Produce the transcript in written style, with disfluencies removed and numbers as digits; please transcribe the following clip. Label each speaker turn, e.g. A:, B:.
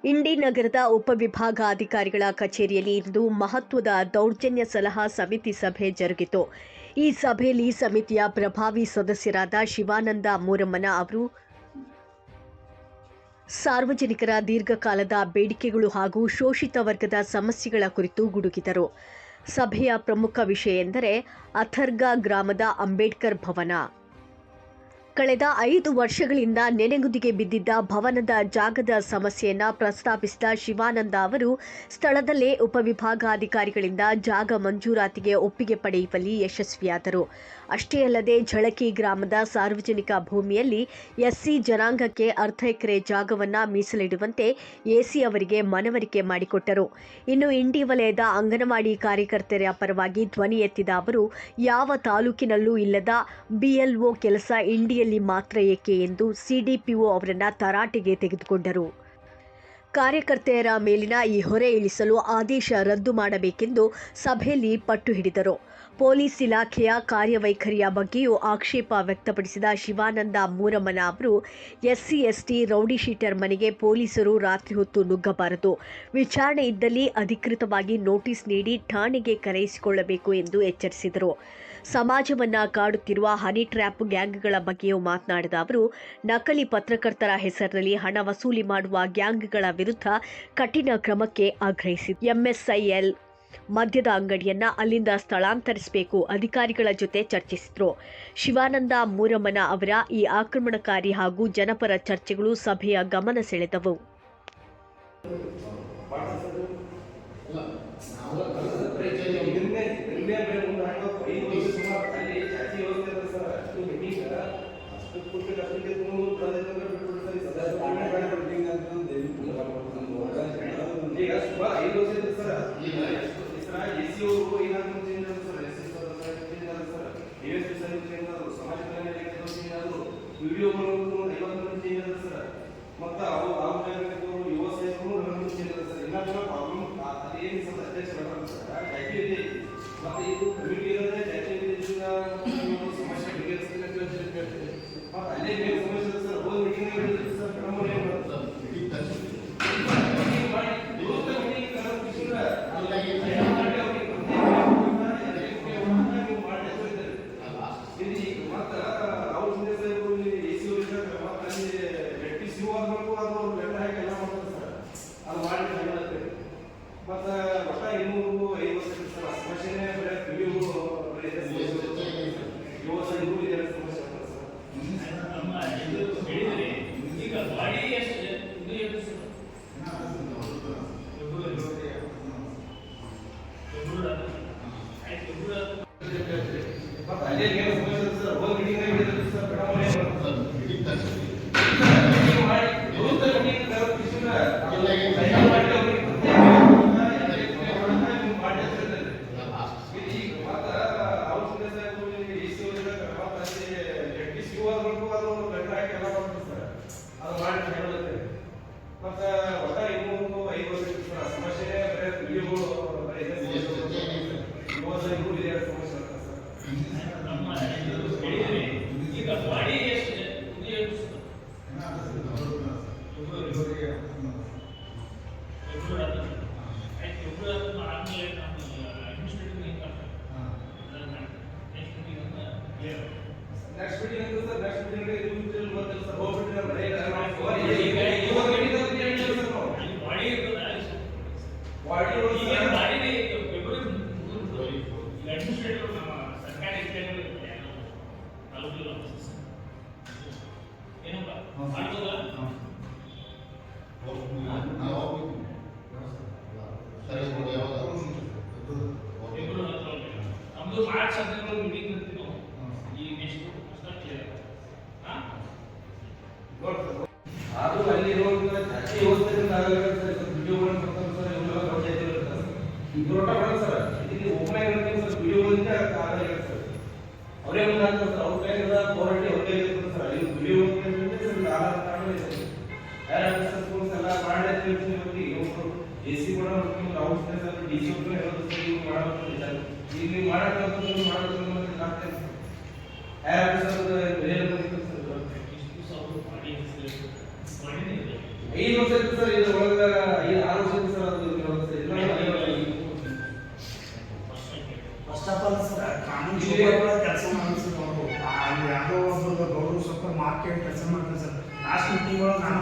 A: ಇಂಡಿ ನಗರದ ಉಪವಿಭಾಗಾಧಿಕಾರಿಗಳ ಕಚೇರಿಯಲ್ಲಿ ಇಂದು ಮಹತ್ವದ ದೌರ್ಜನ್ಯ ಸಲಹಾ ಸಮಿತಿ ಸಭೆ ಜರುಗಿತು. ಈ ಸಭೆಯಲ್ಲಿ ಸಮಿತಿಯ ಪ್ರಭಾವಿ ಸದಸ್ಯರಾದ ಶಿವಾನಂದ ಮೂರಮ್ಮನ ಅವರು ಸಾರ್ವಜನಿಕರ ದೀರ್ಘಕಾಲದ ಬೇಡಿಕೆಗಳು ಹಾಗೂ ಶೋಷಿತ ವರ್ಗದ ಸಮಸ್ಯೆಗಳ ಕುರಿತು ಗುಡುಗಿದರು. ಸಭೆಯ ಪ್ರಮುಖ ವಿಷಯ ಎಂದರೆ ಅಥರ್ಗಾ ಗ್ರಾಮದ ಅಂಬೇಡ್ಕರ್ ಭವನ. ಕಳೆದ 5 ವರ್ಷಗಳಿಂದ ನೆನೆಗುದಿಗೆ ಬಿದ್ದಿದ್ದ ಭವನದ ಜಾಗದ ಸಮಸ್ಯೆಯನ್ನು ಪ್ರಸ್ತಾಪಿಸಿದ ಶಿವಾನಂದ ಅವರು ಸ್ಥಳದಲ್ಲೇ ಉಪವಿಭಾಗಾಧಿಕಾರಿಗಳಿಂದ ಜಾಗ ಮಂಜೂರಾತಿಗೆ ಒಪ್ಪಿಗೆ ಪಡೆಯುವಲ್ಲಿ ಯಶಸ್ವಿಯಾದರು. ಅಷ್ಟೇ ಅಲ್ಲದೆ ಝಳಕಿ ಗ್ರಾಮದ ಸಾರ್ವಜನಿಕ ಭೂಮಿಯಲ್ಲಿ ಎಸ್ಸಿ ಜನಾಂಗಕ್ಕೆ ಅರ್ಧ ಎಕರೆ ಜಾಗವನ್ನು ಮೀಸಲಿಡುವಂತೆ ಎಸಿ ಅವರಿಗೆ ಮನವರಿಕೆ ಮಾಡಿಕೊಟ್ಟರು. ಇನ್ನು ಇಂಡಿ ವಲಯದ ಅಂಗನವಾಡಿ ಕಾರ್ಯಕರ್ತರ ಪರವಾಗಿ ಧ್ವನಿ ಎತ್ತಿದ ಅವರು ಯಾವ ತಾಲೂಕಿನಲ್ಲೂ ಇಲ್ಲದ ಬಿಎಲ್ಒ ಕೆಲಸ ಇಂಡಿಯಲ್ಲಿ ಮಾತ್ರ ಏಕೆ ಎಂದು ಸಿಡಿಪಿಒ ಅವರನ್ನು ತರಾಟೆಗೆ ತೆಗೆದುಕೊಂಡರು. ಕಾರ್ಯಕರ್ತೆಯರ ಮೇಲಿನ ಈ ಹೊರೆ ಇಳಿಸಲು ಆದೇಶ ರದ್ದು ಮಾಡಬೇಕೆಂದು ಸಭೆಯಲ್ಲಿ ಪಟ್ಟು ಹಿಡಿದರು. ಪೊಲೀಸ್ ಇಲಾಖೆಯ ಕಾರ್ಯವೈಖರಿಯ ಬಗ್ಗೆಯೂ ಆಕ್ಷೇಪ ವ್ಯಕ್ತಪಡಿಸಿದ ಶಿವಾನಂದ ಮೂರಮ್ಮನ ಅವರು ಎಸ್ಸಿ ಎಸ್ಟಿ ರೌಡಿಶೀಟರ್ ಮನೆಗೆ ಪೊಲೀಸರು ರಾತ್ರಿ ಹೊತ್ತು ನುಗ್ಗಬಾರದು, ವಿಚಾರಣೆ ಇದ್ದಲ್ಲಿ ಅಧಿಕೃತವಾಗಿ ನೋಟಿಸ್ ನೀಡಿ ಠಾಣೆಗೆ ಕರೆಯಿಸಿಕೊಳ್ಳಬೇಕು ಎಂದು ಎಚ್ಚರಿಸಿದರು. ಸಮಾಜವನ್ನ ಕಾಡುತ್ತಿರುವ ಹನಿ ಟ್ರ್ಯಾಪ್ ಗ್ಯಾಂಗ್ಗಳ ಬಗ್ಗೆಯೂ ಮಾತನಾಡಿದ ಅವರು ನಕಲಿ ಪತ್ರಕರ್ತರ ಹೆಸರಿನಲ್ಲಿ ಹಣ ವಸೂಲಿ ಮಾಡುವ ಗ್ಯಾಂಗ್ಗಳ ವಿರುದ್ಧ ಕಠಿಣ ಕ್ರಮಕ್ಕೆ ಆಗ್ರಹಿಸಿದರು. ಎಂಎಸ್ಐಎಲ್ ಮದ್ಯದ ಅಂಗಡಿಯನ್ನ ಅಲ್ಲಿಂದ ಸ್ಥಳಾಂತರಿಸಬೇಕು, ಅಧಿಕಾರಿಗಳ ಜೊತೆ ಚರ್ಚಿಸಿದರು. ಶಿವಾನಂದ ಮೂರಮ್ಮನ ಅವರ ಈ ಆಕ್ರಮಣಕಾರಿ ಹಾಗೂ ಜನಪರ ಚರ್ಚೆಗಳು ಸಭೆಯ ಗಮನ ಸೆಳೆದವು.
B: 5 ವರ್ಷ ಇತ್ತು ಸರ್, ಇದು ಒಳಗೆ 6 ವರ್ಷ ಇತ್ತು ಸರ್. ಅದು
C: ಫಸ್ಟ್ ಆಫ್ ಆಲ್ ಸರ್ ಕಾನೂನು ಕೆಲಸ ಮಾಡಿಸ್ಕೊಂಡು ಅಲ್ಲಿ ಯಾವುದೋ ಒಬ್ಬರು ಗೌರವ ಸ್ವಲ್ಪ ಮಾರ್ಕೆಟ್ ಕೆಲಸ ಮಾಡ್ತಾರೆ ಸರ್. ಲಾಸ್ಟ್ ಮೀಟಿಂಗ್ ಒಳಗೆ ನಾನು